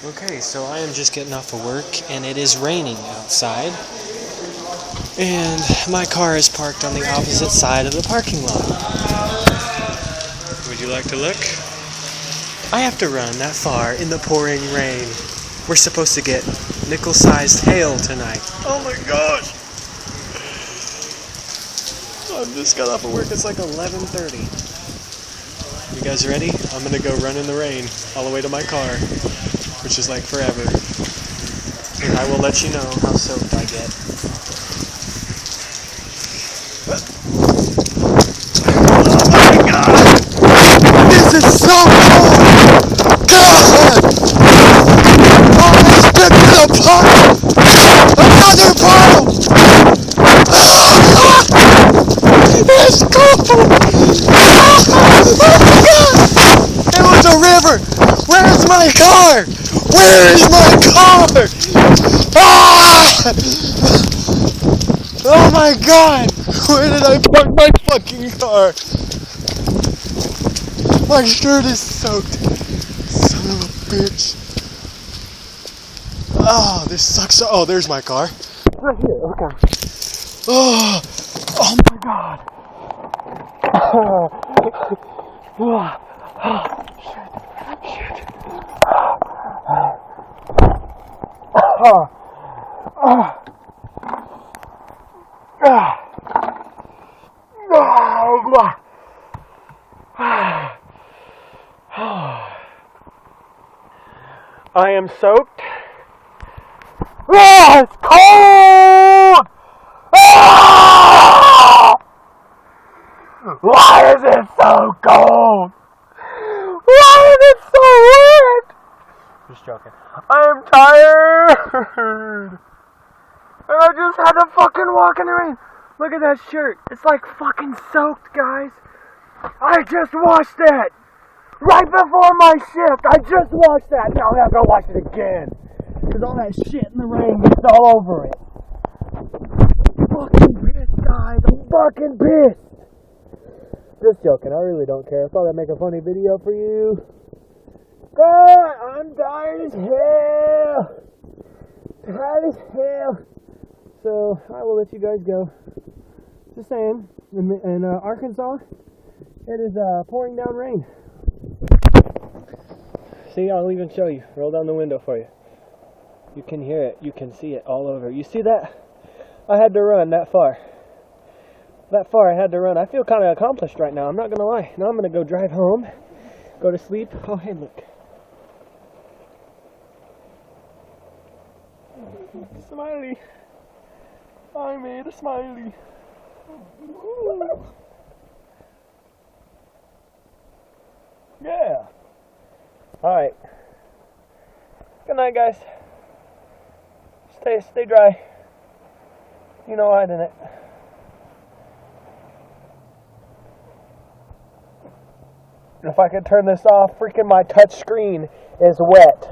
Okay, so I am just getting off of work, and it is raining outside. And my car is parked on the opposite side of the parking lot. Would you like to look? I have to run that far in the pouring rain. We're supposed to get nickel-sized hail tonight. Oh my gosh! I just got off of work. It's like 11:30. You guys ready? I'm gonna go run in the rain all the way to my car, which is like forever. And I will let you know how soaked I get. Oh my god! This is so cold! God! Oh, I expected a bottle! Another bottle! It's cold! Oh my god! It was a river! Where's my car? Where is my car? Ah! Oh my god! Where did I park my fucking car? My shirt is soaked. Son of a bitch. Oh, this sucks. Oh, there's my car. Right here, okay. Oh my god. Shit. I am soaked. It's cold! Why is it so cold? Why is it so wet? Just joking. I am tired. And I just had to fucking walk in the rain. Look at that shirt. It's like fucking soaked, guys. I just washed that. Right before my shift. I just washed that. Now I have to wash it again. Because all that shit in the rain gets all over it. I'm fucking pissed, guys. I'm fucking pissed. Just joking. I really don't care. I thought I'd make a funny video for you. God, I'm tired as hell. Tired as hell. So, I will let you guys go. Just saying, in Arkansas, it is pouring down rain. See, I'll even show you. Roll down the window for you. You can hear it. You can see it all over. You see that? I had to run that far. That far I had to run. I feel kind of accomplished right now. I'm not going to lie. Now I'm going to go drive home. Go to sleep. Oh, hey, look. Smiley. I made a smiley. Ooh. Yeah. Alright. Good night, guys. Stay dry. You know I didn't. If I could turn this off, freaking my touch screen is wet.